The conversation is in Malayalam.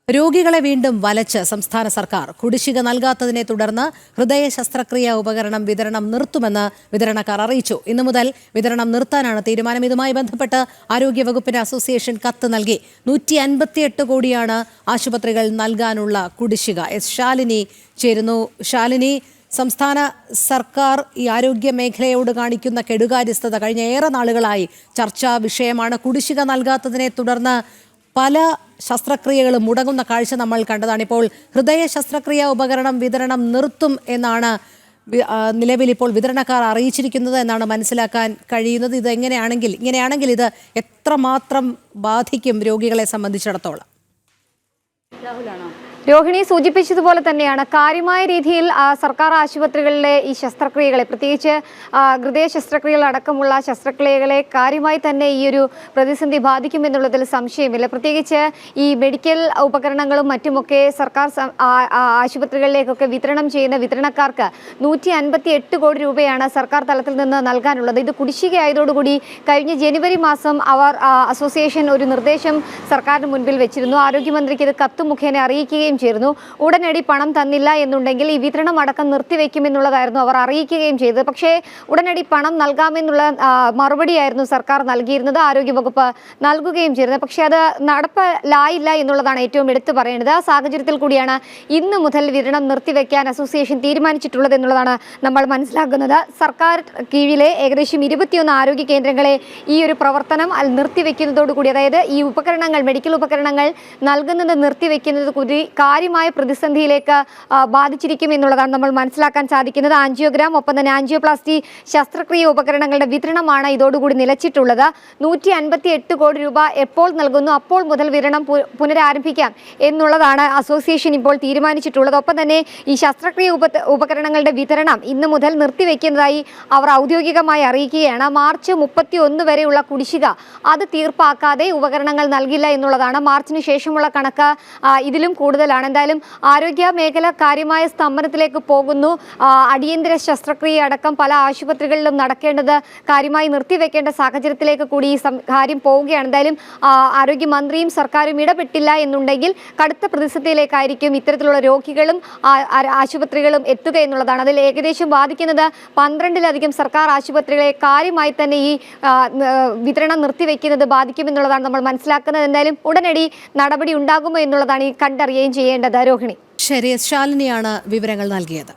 രോഗികളെ വീണ്ടും വലച്ച് സംസ്ഥാന സർക്കാർ കുടിശ്ശിക നൽകാത്തതിനെ തുടർന്ന് ഹൃദയ ശസ്ത്രക്രിയ ഉപകരണം വിതരണം നിർത്തുമെന്ന് വിതരണക്കാർ അറിയിച്ചു. ഇന്നു മുതൽ വിതരണം നിർത്താനാണ് തീരുമാനം. ഇതുമായി ബന്ധപ്പെട്ട് ആരോഗ്യവകുപ്പിന് അസോസിയേഷൻ കത്ത് നൽകി. 158 കോടിയാണ് ആശുപത്രികൾ നൽകാനുള്ള കുടിശ്ശിക. ശാലിനി ചേരുന്നു. ശാലിനി, സംസ്ഥാന സർക്കാർ ഈ ആരോഗ്യ മേഖലയോട് കാണിക്കുന്ന കെടുകാര്യസ്ഥത കഴിഞ്ഞ ഏറെ നാളുകളായി ചർച്ചാ വിഷയമാണ്. കുടിശ്ശിക നൽകാത്തതിനെ തുടർന്ന് പല ശസ്ത്രക്രിയകളും മുടങ്ങുന്ന കാഴ്ച നമ്മൾ കണ്ടതാണ്. ഇപ്പോൾ ഹൃദയ ശസ്ത്രക്രിയ ഉപകരണം വിതരണം നിർത്തും എന്നാണ് നിലവിൽ ഇപ്പോൾ വിതരണക്കാർ അറിയിച്ചിരിക്കുന്നത് എന്നാണ് മനസ്സിലാക്കാൻ കഴിയുന്നത്. ഇങ്ങനെയാണെങ്കിൽ ഇത് എത്രമാത്രം ബാധിക്കും രോഗികളെ സംബന്ധിച്ചിടത്തോളം? രോഹിണി സൂചിപ്പിച്ചതുപോലെ തന്നെയാണ് കാര്യമായ രീതിയിൽ സർക്കാർ ആശുപത്രികളിലെ ഈ ശസ്ത്രക്രിയകളെ, പ്രത്യേകിച്ച് ഹൃദയ ശസ്ത്രക്രിയകൾ അടക്കമുള്ള ശസ്ത്രക്രിയകളെ കാര്യമായി തന്നെ ഈ ഒരു പ്രതിസന്ധി ബാധിക്കുമെന്നുള്ളതിൽ സംശയമില്ല. പ്രത്യേകിച്ച് ഈ മെഡിക്കൽ ഉപകരണങ്ങളും മറ്റുമൊക്കെ സർക്കാർ ആശുപത്രികളിലേക്കൊക്കെ വിതരണം ചെയ്യുന്ന വിതരണക്കാർക്ക് 158 കോടി രൂപയാണ് സർക്കാർ തലത്തിൽ നിന്ന് നൽകാനുള്ളത്. ഇത് കുടിശ്ശികയായതോടുകൂടി കഴിഞ്ഞ ജനുവരി മാസം അവർ അസോസിയേഷൻ ഒരു നിർദ്ദേശം സർക്കാരിന് മുൻപിൽ വെച്ചിരുന്നു. ആരോഗ്യമന്ത്രിക്ക് ഇത് കത്ത് മുഖേന അറിയിക്കുകയും ചേർന്നു. ഉടനടി പണം തന്നില്ല എന്നുണ്ടെങ്കിൽ ഈ വിതരണം അടക്കം നിർത്തിവെക്കുമെന്നുള്ളതായിരുന്നു അവർ അറിയിക്കുകയും ചെയ്തത്. പക്ഷേ ഉടനടി പണം നൽകാമെന്നുള്ള മറുപടിയായിരുന്നു സർക്കാർ നൽകിയിരുന്നത്, ആരോഗ്യവകുപ്പ് നൽകുകയും ചെയ്തത്. പക്ഷേ അത് നടപ്പിലായില്ല എന്നുള്ളതാണ് ഏറ്റവും എടുത്തു പറയേണ്ടത്. ആ സാഹചര്യത്തിൽ കൂടിയാണ് ഇന്നു മുതൽ വിതരണം നിർത്തിവെക്കാൻ അസോസിയേഷൻ തീരുമാനിച്ചിട്ടുള്ളത് എന്നുള്ളതാണ് നമ്മൾ മനസ്സിലാക്കുന്നത്. സർക്കാർ കീഴിലെ ഏകദേശം 21 ആരോഗ്യ കേന്ദ്രങ്ങളെ ഈ ഒരു പ്രവർത്തനം നിർത്തിവെക്കുന്നതോടുകൂടി, അതായത് ഈ ഉപകരണങ്ങൾ, മെഡിക്കൽ ഉപകരണങ്ങൾ നൽകുന്നത് നിർത്തിവെക്കുന്നത് കൂടി കാര്യമായ പ്രതിസന്ധിയിലേക്ക് ബാധിച്ചിരിക്കും എന്നുള്ളതാണ് നമ്മൾ മനസ്സിലാക്കാൻ സാധിക്കുന്നത്. ആൻജിയോഗ്രാം, ഒപ്പം തന്നെ ആൻജിയോപ്ലാസ്റ്റി ശസ്ത്രക്രിയ ഉപകരണങ്ങളുടെ വിതരണമാണ് ഇതോടുകൂടി നിലച്ചിട്ടുള്ളത്. 158 കോടി രൂപ എപ്പോൾ നൽകുന്നു അപ്പോൾ മുതൽ വിതരണം പുനരാരംഭിക്കാം എന്നുള്ളതാണ് അസോസിയേഷൻ ഇപ്പോൾ തീരുമാനിച്ചിട്ടുള്ളത്. ഒപ്പം തന്നെ ഈ ശസ്ത്രക്രിയ ഉപകരണങ്ങളുടെ വിതരണം ഇന്ന് മുതൽ നിർത്തിവെക്കുന്നതായി അവർ ഔദ്യോഗികമായി അറിയിക്കുകയാണ്. മാർച്ച് 31 വരെയുള്ള കുടിശ്ശിക അത് തീർപ്പാക്കാതെ ഉപകരണങ്ങൾ നൽകില്ല എന്നുള്ളതാണ്. മാർച്ചിന് ശേഷമുള്ള കണക്ക് ഇതിലും കൂടുതലാണ്. എന്തായാലും ആരോഗ്യ മേഖല കാര്യമായ സ്തംഭനത്തിലേക്ക് പോകുന്നു. അടിയന്തര ശസ്ത്രക്രിയ അടക്കം പല ആശുപത്രികളിലും നടക്കേണ്ടത് കാര്യമായി നിർത്തിവെക്കേണ്ട സാഹചര്യത്തിലേക്ക് കൂടി ഈ കാര്യം പോവുകയാണ്. എന്തായാലും ആരോഗ്യമന്ത്രിയും സർക്കാരും ഇടപെട്ടില്ല എന്നുണ്ടെങ്കിൽ കടുത്ത പ്രതിസന്ധിയിലേക്കായിരിക്കും ഇത്തരത്തിലുള്ള രോഗികളും ആശുപത്രികളും എത്തുക എന്നുള്ളതാണ്. അതിൽ ഏകദേശം ബാധിക്കുന്നത് 12-ലധികം സർക്കാർ ആശുപത്രികളെ കാര്യമായി തന്നെ ഈ വിതരണം നിർത്തിവെക്കുന്നത് ബാധിക്കുമെന്നുള്ളതാണ് നമ്മൾ മനസ്സിലാക്കുന്നത്. എന്തായാലും ഉടനടി നടപടി ഉണ്ടാകുമോ എന്നുള്ളതാണ് ഈ കണ്ടറിയുകയും ചെയ്യേണ്ടത്. രോഹിണി. ശരി, ശാലിനിയാണ് വിവരങ്ങൾ നൽകിയത്.